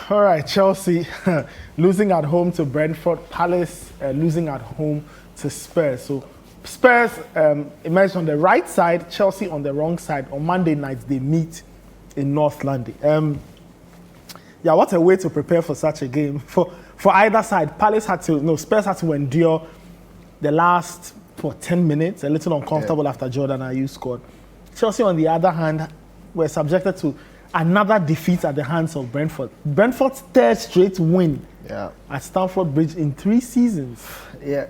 All right, Chelsea losing at home to Brentford, Palace losing at home to Spurs. So Spurs emerged on the right side, Chelsea on the wrong side. On Monday nights, they meet in North London. Yeah, what a way to prepare for such a game. For either side, Spurs had to endure the last 10 minutes, a little uncomfortable after Jordan Ayew scored. Chelsea, on the other hand, were subjected to another defeat at the hands of Brentford. Brentford's third straight win at Stamford Bridge in 3 seasons. Yeah,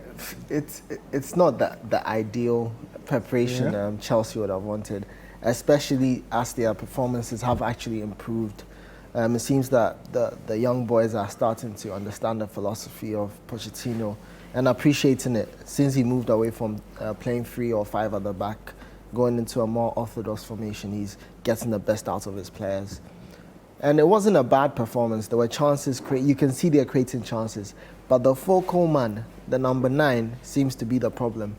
it's not the ideal preparation Chelsea would have wanted, especially as their performances have actually improved. It seems that the young boys are starting to understand the philosophy of Pochettino and appreciating it since he moved away from playing 3 or 5 at the back, going into a more orthodox formation. He's getting the best out of his players. And it wasn't a bad performance. There were chances, you can see they're creating chances. But the focal man, the number 9, seems to be the problem.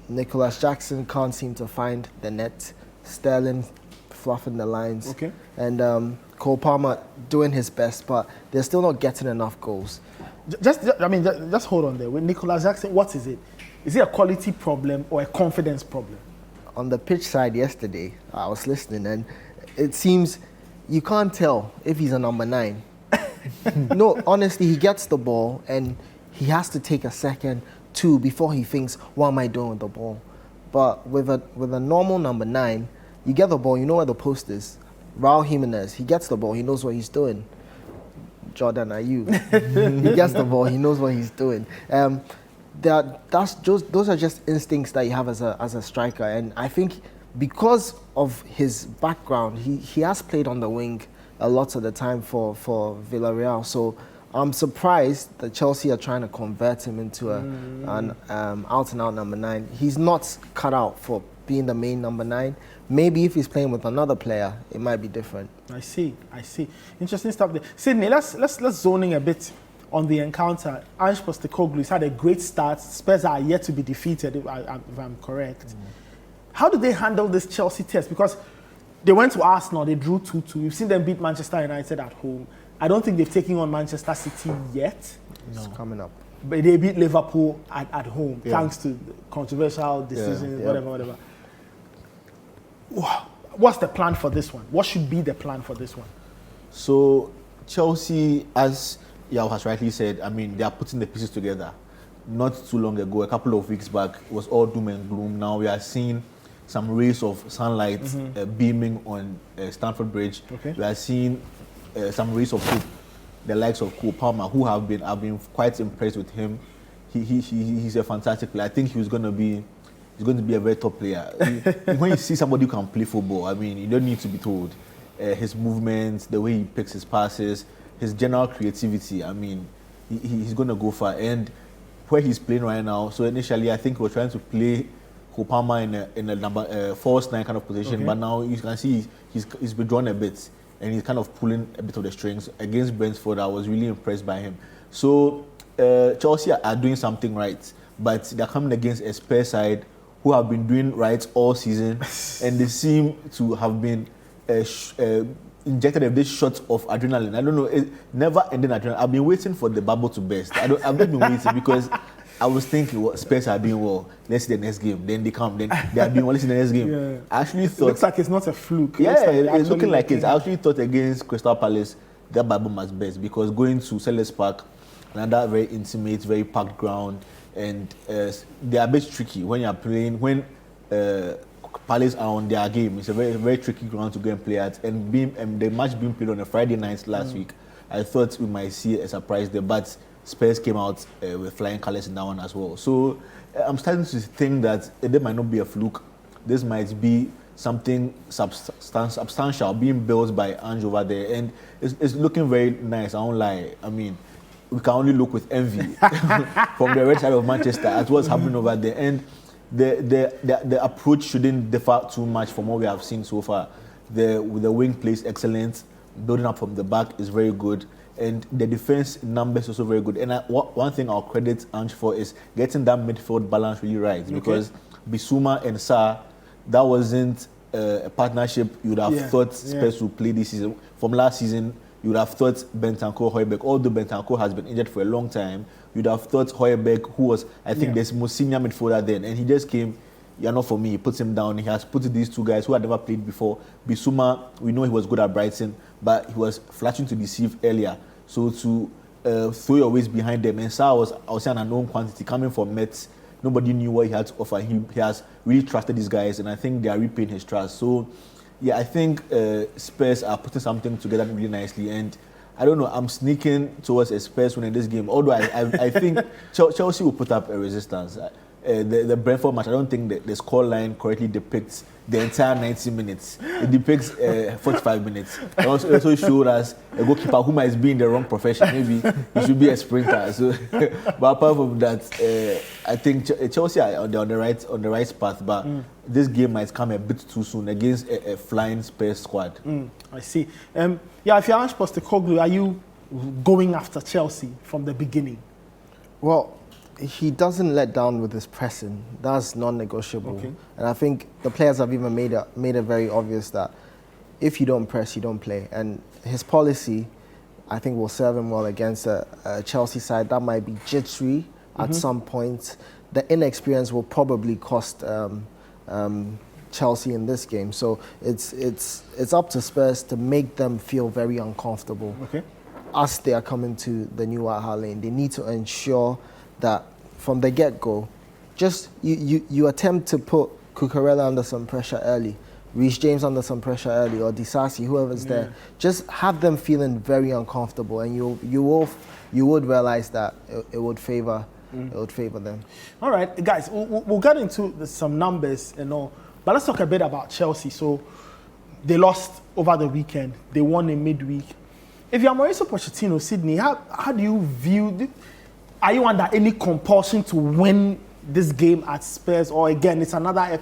Nicholas Jackson can't seem to find the net. Sterling fluffing the lines. Okay. And Cole Palmer doing his best, but they're still not getting enough goals. Just hold on there. With Nicholas Jackson, what is it? Is it a quality problem or a confidence problem? On the pitch side yesterday, I was listening, and it seems you can't tell if he's a number 9. No, honestly, he gets the ball and he has to take a second, 2 before he thinks, what am I doing with the ball? But with a normal number 9, you get the ball, you know where the post is. Raul Jimenez, he gets the ball, he knows what he's doing. Jordan Ayew, he gets the ball, he knows what he's doing. Those are just instincts that you have as a striker, and I think because of his background, he has played on the wing a lot of the time for Villarreal. So I'm surprised that Chelsea are trying to convert him into an out-and-out number 9. He's not cut out for being the main number 9. Maybe if he's playing with another player, it might be different. I see. Interesting stuff there. Sydney, let's zone in a bit on the encounter. Ange Postecoglou has had a great start. Spurs are yet to be defeated, if I'm correct. How do they handle this Chelsea test? Because they went to Arsenal, they drew 2-2. We've seen them beat Manchester United at home. I don't think they've taken on Manchester City yet. It's coming up. But they beat Liverpool at home, thanks to controversial decisions, whatever. What's the plan for this one? What should be the plan for this one? So Chelsea, as Yao has rightly said, they are putting the pieces together. Not too long ago, a couple of weeks back, it was all doom and gloom. Now we are seeing some rays of sunlight beaming on Stamford Bridge. Okay. We are seeing some rays of hope. The likes of Cole Palmer, who I've been quite impressed with him. He's a fantastic player. I think he's going to be a very top player. When you see somebody who can play football, you don't need to be told. His movements, the way he picks his passes, his general creativity, he's going to go far. And where he's playing right now, so initially I think he was trying to play Cole Palmer in a number false 9 kind of position, but now you can see he's withdrawn a bit and he's kind of pulling a bit of the strings. Against Brentford, I was really impressed by him. So Chelsea are doing something right, but they're coming against a Spurs side who have been doing right all season, and they seem to have been injected a bit shot of adrenaline. I don't know, never ending adrenaline. I've been waiting for the bubble to burst. I've not been waiting because I was thinking, Spurs are doing well. Let's see the next game. Then they come. Then they are doing well. Let's see the next game. Yeah. I actually thought. It looks like it's not a fluke. It's looking like it. I actually thought against Crystal Palace, that bubble must burst because going to Selhurst Park, another very intimate, very packed ground, and they are a bit tricky when you are playing. When Palace are on their game, it's a very, very tricky ground to go and play at. And the match being played on a Friday night last week, I thought we might see a surprise there, but Spurs came out with flying colours in that one as well. So I'm starting to think that there might not be a fluke. This might be something substantial being built by Ange over there, and it's looking very nice. I won't lie. We can only look with envy from the red side of Manchester at what's happening over there, and the approach shouldn't differ too much from what we have seen so far. The wing play is excellent. Building up from the back is very good. And the defense numbers also very good. And one thing I'll credit Ange for is getting that midfield balance really right. Because Bissouma and Sarr, that wasn't a partnership you would have thought Spurs would play this season. From last season, you would have thought Bentancur, Højbjerg, although Bentancur has been injured for a long time, you'd have thought Højbjerg, who was, I think, the most senior midfielder then, and he just came, you're not for me, he puts him down. He has put these two guys who had never played before. Bissouma, we know he was good at Brighton, but he was flashing to deceive earlier. So to throw your weight behind them, and Sarr was, I would say, an unknown quantity coming from Metz. Nobody knew what he had to offer. He has really trusted these guys, and I think they are repaying his trust. So, yeah, I think Spurs are putting something together really nicely, and I don't know, I'm sneaking towards a Spurs win in this game, although I think Chelsea will put up a resistance. The Brentford match, I don't think the scoreline correctly depicts the entire 90 minutes. It depicts 45 minutes. It also showed us a goalkeeper who might be in the wrong profession. Maybe he should be a sprinter. So, but apart from that, I think Chelsea are on the right path. But this game might come a bit too soon against a flying Spurs squad. I see. Yeah, if you ask Postecoglou, are you going after Chelsea from the beginning? Well, he doesn't let down with his pressing. That's non-negotiable. Okay. And I think the players have even made it very obvious that if you don't press, you don't play. And his policy, I think, will serve him well against a Chelsea side that might be jittery at some point. The inexperience will probably cost Chelsea in this game. So it's up to Spurs to make them feel very uncomfortable. Okay. As they are coming to the new White Hart Lane, they need to ensure that from the get-go, just you attempt to put Cucurella under some pressure early, Reece James under some pressure early, or Disasi, whoever's there. Just have them feeling very uncomfortable, and you would realize that it would favor them. All right, guys, we'll get into some numbers and all, but let's talk a bit about Chelsea. So they lost over the weekend. They won in midweek. If you're Mauricio Pochettino, Sydney, how do you view? Are you under any compulsion to win this game at Spurs, or again, it's another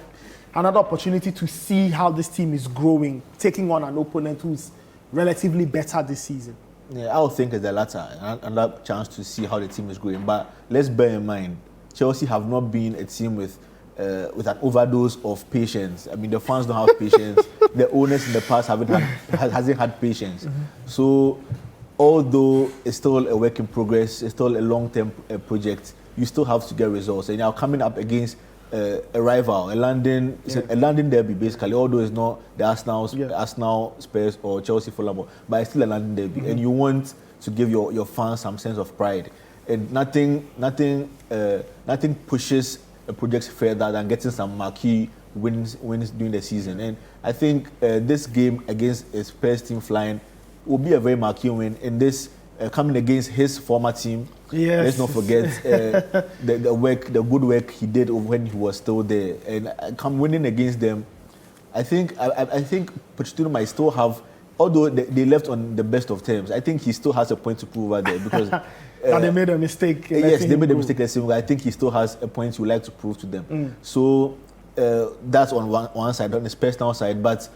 opportunity to see how this team is growing, taking on an opponent who's relatively better this season? Yeah, I would think it's the latter, another chance to see how the team is growing. But let's bear in mind, Chelsea have not been a team with an overdose of patience. I mean, the fans don't have patience. The owners in the past hasn't had patience. So, although it's still a work in progress, it's still a long-term project, you still have to get results. And now coming up against a rival, a London derby basically, although it's not the Arsenal, Spurs or Chelsea, Fulham, but it's still a London derby, and you want to give your fans some sense of pride. And nothing pushes a project further than getting some marquee wins during the season. And I think this game against a Spurs team flying will be a very marquee win. In this coming against his former team, let's not forget the good work he did when he was still there, and come winning against them. I think Pochettino might still have, although they left on the best of terms, I think he still has a point to prove over there because they made a mistake. Yes, they made a mistake. I think he still has a point he would like to prove to them. So that's on one side, on his personal side. But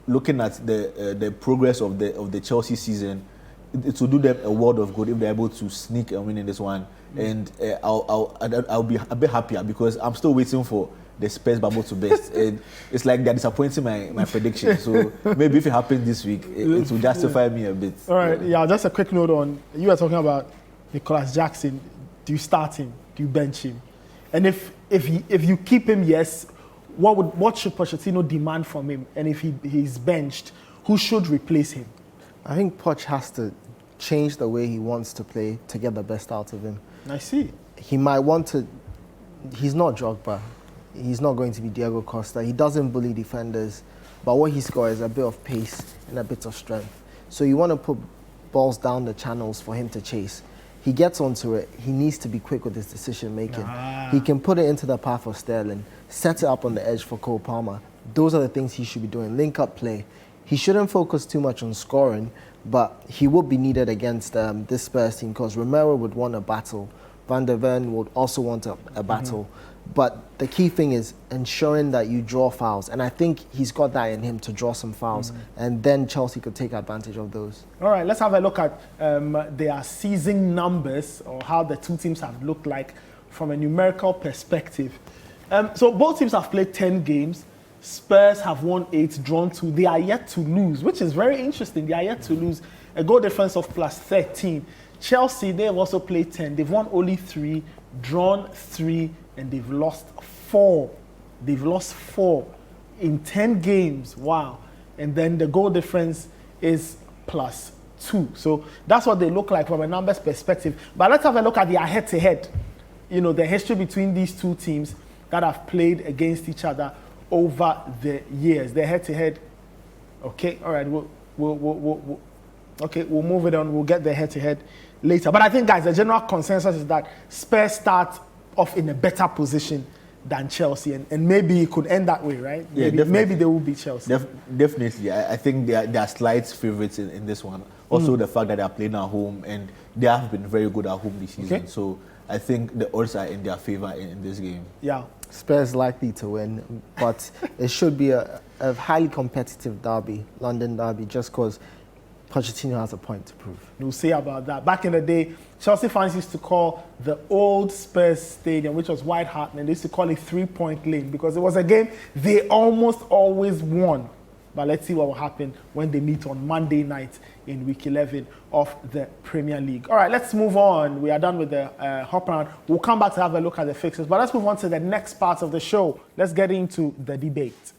looking at the progress of the Chelsea season, it will do them a world of good if they're able to sneak and win in this one. And I'll be a bit happier because I'm still waiting for the Spurs bubble to burst. And it's like they're disappointing my prediction. So maybe if it happens this week, it will justify me a bit. All right, yeah. Just a quick note on, you were talking about Nicholas Jackson. Do you start him? Do you bench him? And if you keep him, yes, what should Pochettino demand from him? And if he's benched, who should replace him? I think Poch has to change the way he wants to play to get the best out of him. I see. He might want to. He's not Drogba. He's not going to be Diego Costa. He doesn't bully defenders, but what he's got is a bit of pace and a bit of strength. So you want to put balls down the channels for him to chase. He gets onto it. He needs to be quick with his decision making. He can put it into the path of Sterling, set it up on the edge for Cole Palmer. Those are the things he should be doing. Link up play. He shouldn't focus too much on scoring, but he would be needed against this Spurs team because Romero would want a battle. Van der Ven would also want a battle. But the key thing is ensuring that you draw fouls. And I think he's got that in him to draw some fouls. And then Chelsea could take advantage of those. All right, let's have a look at their season numbers, or how the two teams have looked like from a numerical perspective. So both teams have played 10 games. Spurs have won 8, drawn 2. They are yet to lose, which is very interesting. They are yet to lose. a goal difference of plus 13. Chelsea, they have also played 10. They've won only 3, drawn 3, and they've lost 4. They've lost 4 in 10 games. Wow. And then the goal difference is plus 2. So that's what they look like from a numbers perspective. But let's have a look at their head-to-head. You know, the history between these two teams that have played against each other over the years. Their head-to-head. Okay, all right. We'll move it on. We'll get the head-to-head later. But I think, guys, the general consensus is that Spurs start off in a better position than Chelsea, and maybe it could end that way, right? Yeah, maybe they will beat Chelsea. Definitely. I think they are slight favourites in this one. Also, the fact that they are playing at home, and they have been very good at home this season. Okay. So I think the odds are in their favour in this game. Yeah. Spurs likely to win, but it should be a highly competitive derby, London derby, just because Pochettino has a point to prove. We'll see about that. Back in the day, Chelsea fans used to call the old Spurs stadium, which was White Hart, and they used to call it 3-point lane because it was a game they almost always won. But let's see what will happen when they meet on Monday night in week 11 of the Premier League. All right, let's move on. We are done with the hop around. We'll come back to have a look at the fixtures, but let's move on to the next part of the show. Let's get into the debate.